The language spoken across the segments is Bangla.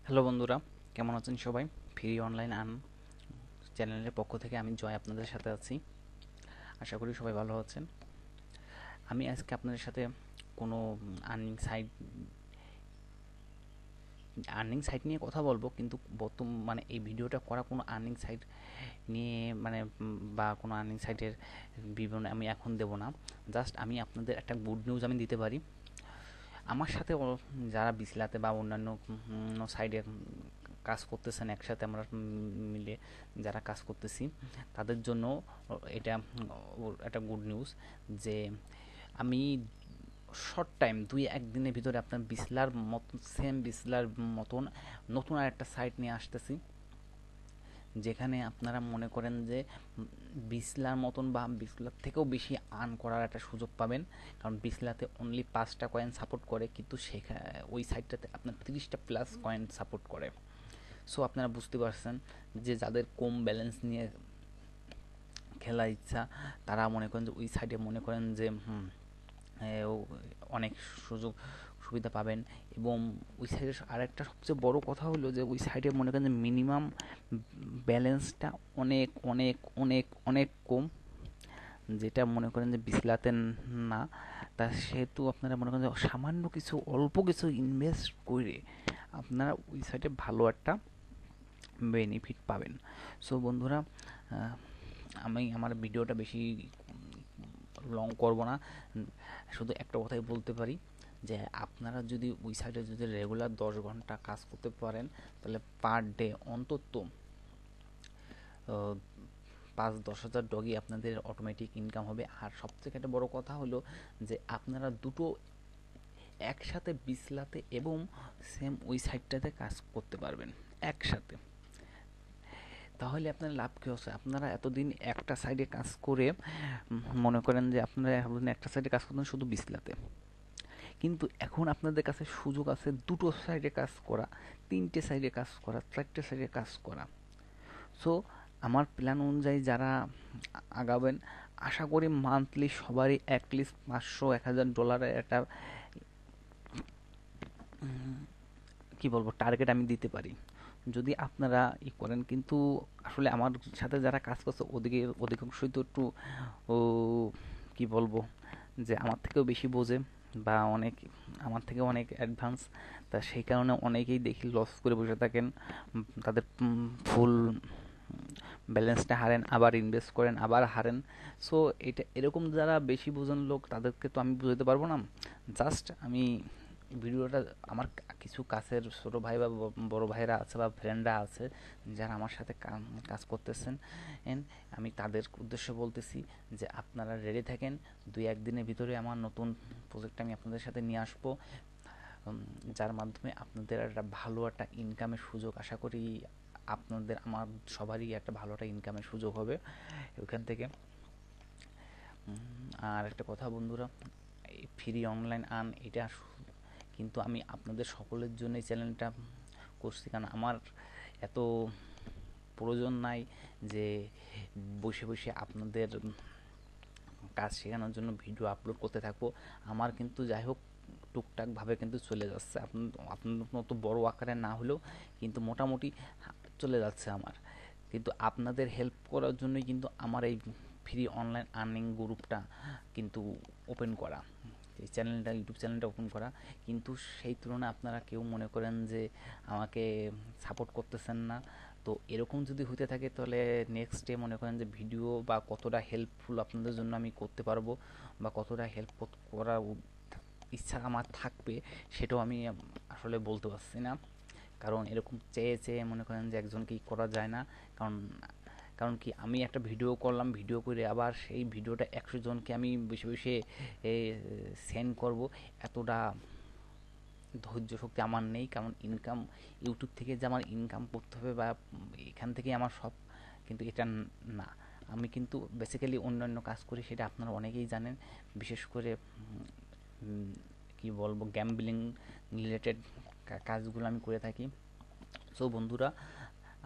হ্যালো বন্ধুরা, কেমন আছেন সবাই? ফ্রি অনলাইন আর্ন চ্যানেলের পক্ষ থেকে আমি জয় আপনাদের সাথে আছি। আশা করি সবাই ভালো আছেন। আমি আজকে আপনাদের সাথে কোনো আর্নিং সাইট আর্নিং সাইট নিয়ে কথা বলবো, কিন্তু মানে এই ভিডিওটা করা কোনো আর্নিং সাইট নিয়ে মানে বা কোনো আর্নিং সাইটের বিবরণ আমি এখন দেব না। জাস্ট আমি আপনাদের একটা গুড নিউজ আমি দিতে পারি। আমার সাথে যারা বিসলাতে বা অন্যান্য সাইডে কাজ করতেছেন, একসাথে আমরা মিলে যারা কাজ করতেছি তাদের জন্য এটা একটা গুড নিউজ যে আমি শর্ট টাইম 2-1 দিনের ভিতরে আপনার বিসলার মতন সেম বিসলার মতন নতুন আর একটা সাইট নিয়ে আসতেছি, যেখানে আপনারা মনে করেন যে বিসলার মতন বা বিসলার থেকেও বেশি আর্ন করার একটা সুযোগ পাবেন। কারণ বিসলাতে অনলি 5টা কয়েন সাপোর্ট করে, কিন্তু ওই সাইটটাতে আপনার 30টা প্লাস কয়েন সাপোর্ট করে। সো আপনারা বুঝতে পারছেন যে যাদের কম ব্যালেন্স নিয়ে খেলার ইচ্ছা, তারা মনে করেন যে ওই সাইডে মনে করেন যে অনেক সুযোগ সুবিধা পাবেন। এবং ওই সাইডে আরেকটা সবচেয়ে বড় কথা হলো যে ওই সাইডে মনে করেন যে মিনিমাম ব্যালেন্সটা অনেক অনেক অনেক অনেক কম, যেটা মনে করেন যে বিসলাতে না। তা সেহেতু আপনারা মনে করেন যে সামান্য কিছু অল্প কিছু ইনভেস্ট করে আপনারা ওই সাইডে ভালো একটা বেনিফিট পাবেন। সো বন্ধুরা, আমি আমার ভিডিওটা বেশি লং করব না, শুধু একটা কথাই বলতে পারি যে আপনারা যদি ওই সাইডে যদি রেগুলার 10 ঘন্টা কাজ করতে পারেন, তাহলে পার ডে অন্তত 5-10 হাজার ডগি আপনাদের অটোমেটিক ইনকাম হবে। আর সবথেকে একটা বড় কথা হলো যে আপনারা দুটো একসাথে বিসলাতে এবং সেম ওই সাইডটাতে কাজ করতে পারবেন একসাথে। তাহলে আপনার লাভ কী হচ্ছে? আপনারা এতদিন একটা সাইডে কাজ করে মনে করেন যে আপনারা এতদিন একটা সাইডে কাজ করতেন শুধু বিসলাতে, কিন্তু এখন আপনাদের কাছে সুযোগ আছে দুটো সাইডে কাজ করা, 3টে সাইডে কাজ করা, 4টে সাইডে কাজ করা। সো আমার প্ল্যান অনুযায়ী যারা আগাবেন, আশা করি মান্থলি সবারই অ্যাটলিস্ট 500-1000 ডলারের একটা কি বলবো টার্গেট আমি দিতে পারি যদি আপনারা করেন। কিন্তু আসলে আমার সাথে যারা কাজ করছে অধিকাংশই তো একটু ও কি বলবো যে আমার থেকেও বেশি বোঝে বা অনেক আমার থেকে অনেক অ্যাডভান্স। তা সেই কারণে অনেকেই দেখি লস করে বসে থাকেন, তাদের ফুল ব্যালেন্সটা হারেন, আবার ইনভেস্ট করেন, আবার হারেন। সো এটা এরকম যারা বেশি বোঝেন লোক, তাদেরকে তো আমি বুঝাতে পারবো না। জাস্ট আমি ভিডিওটা আমার কিছু কাছের ছোটো ভাই বা বড় ভাইরা আছে বা ফ্রেন্ডরা আছে যারা আমার সাথে কাজ করতেছেন, আমি তাদের উদ্দেশ্যে বলতেছি যে আপনারা রেডি থাকেন। 2-1 দিনের ভিতরে আমার নতুন প্রজেক্ট আমি আপনাদের সাথে নিয়ে আসবো, যার মাধ্যমে আপনাদের একটা ভালো একটা ইনকামের সুযোগ আশা করি আপনাদের আমার সবারই একটা ভালো একটা ইনকামের সুযোগ হবে ওইখান থেকে। আর একটা কথা বন্ধুরা, এই ফ্রি অনলাইন আর্ন এটা কিন্তু আমি আপনাদের সকলের জন্য এই চ্যানেলটা করছি, কারণ আমার এত প্রয়োজন নাই যে বসে বসে আপনাদের কাজ শেখানোর জন্য ভিডিও আপলোড করতে থাকবো। আমার কিন্তু যাই হোক টুকটাকভাবে কিন্তু চলে যাচ্ছে, আপনার মতো বড় আকারে না হলেও কিন্তু মোটামুটি চলে যাচ্ছে আমার। কিন্তু আপনাদের হেল্প করার জন্যই কিন্তু আমার এই ফ্রি অনলাইন আর্নিং গ্রুপটা কিন্তু ওপেন করা, এই চ্যানেলটা ইউটিউব চ্যানেলটা ওপেন করা। কিন্তু সেই তুলনায় আপনারা কেউ মনে করেন যে আমাকে সাপোর্ট করতেছেন না। তো এরকম যদি হতে থাকে তাহলে নেক্সট ডে মনে করেন যে ভিডিও বা কতটা হেল্পফুল আপনাদের জন্য আমি করতে পারবো বা কতটা হেল্প করার ইচ্ছা আমার থাকবে, সেটাও আমি আসলে বলতে পারছি না। কারণ এরকম চেয়ে চেয়ে মনে করেন যে একজনকেই করা যায় না। কারণ কারণ কি আমি একটা ভিডিও করলাম, ভিডিও করে আবার সেই ভিডিওটা 100 জনকে আমি বসে বসে সেন্ড করব, এতটা ধৈর্য শক্তি আমার নেই। কারণ ইনকাম ইউটিউব থেকে যে আমার ইনকাম করতে হবে বা এখান থেকেই আমার সব, কিন্তু এটা না। আমি কিন্তু বেসিক্যালি অন্যান্য কাজ করি, সেটা আপনারা অনেকেই জানেন। বিশেষ করে কি বলবো গ্যাম্বলিং রিলেটেড কাজগুলো আমি করে থাকি। সো বন্ধুরা,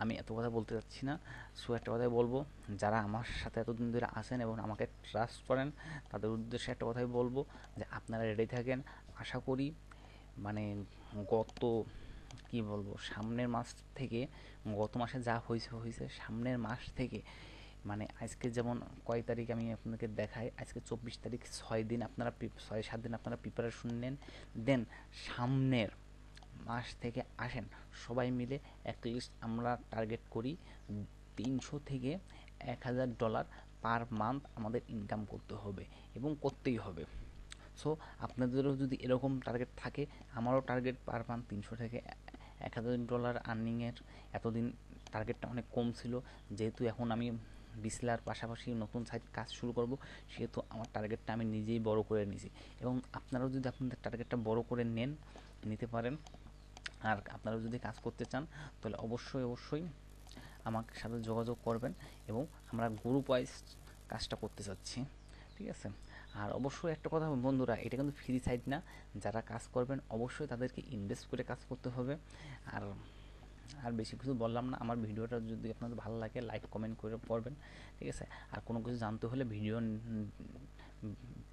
আমি এত কথা বলতে চাচ্ছি না। সো একটা কথাই বলবো, যারা আমার সাথে এতদিন ধরে আসেন এবং আমাকে ট্রাস্ট করেন, তাদের উদ্দেশ্যে একটা কথাই বলবো যে আপনারা রেডি থাকেন। আশা করি মানে গত কি বলবো, সামনের মাস থেকে, গত মাসে যা হয়েছে হয়েছে, সামনের মাস থেকে মানে আজকে যেমন কয় তারিখ আমি আপনাকে দেখাই, আজকে 24 তারিখ, 6 দিন আপনারা 6-7 দিন আপনারা প্রিপারেশন নেন। দেন সামনের মাস থেকে আসেন সবাই মিলে অ্যাটলিস্ট আমরা টার্গেট করি 300 থেকে 1000 ডলার পার মান্থ আমাদের ইনকাম করতে হবে এবং করতেই হবে। সো আপনাদেরও যদি এরকম টার্গেট থাকে, আমারও টার্গেট পার মান্থ 300 থেকে 1000 ডলার আর্নিংয়ের। এতদিন টার্গেটটা অনেক কম ছিল, যেহেতু এখন আমি বিসলার পাশাপাশি নতুন সাইট কাজ শুরু করব, সেহেতু আমার টার্গেটটা আমি নিজেই বড় করে নিয়েছি। এবং আপনারাও যদি আপনাদের টার্গেটটা বড় করে নিতে পারেন, আর আপনারা যদি কাজ করতে চান, তাহলে অবশ্যই অবশ্যই আমার সাথে যোগাযোগ করবেন, এবং আমরা গ্রুপ ওয়াইজ কাজটা করতে চাচ্ছি, ঠিক আছে? আর অবশ্যই একটা কথা বন্ধুরা, এটা কিন্তু ফ্রি সাইট না। যারা কাজ করবেন অবশ্যই তাদেরকে ইনভেস্ট করে কাজ করতে হবে। আর আর বেশি কিছু বললাম না। আমার ভিডিওটা যদি আপনাদের ভালো লাগে, লাইক কমেন্ট করে পড়বেন, ঠিক আছে? আর কোনো কিছু জানতে হলে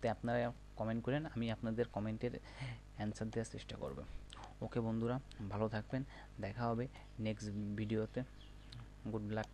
তে আপনারা কমেন্ট করেন, আমি আপনাদের কমেন্টের অ্যান্সার দেওয়ার চেষ্টা করব। ওকে বন্ধুরা, ভালো থাকবেন, দেখা হবে নেক্সট ভিডিওতে। Good luck.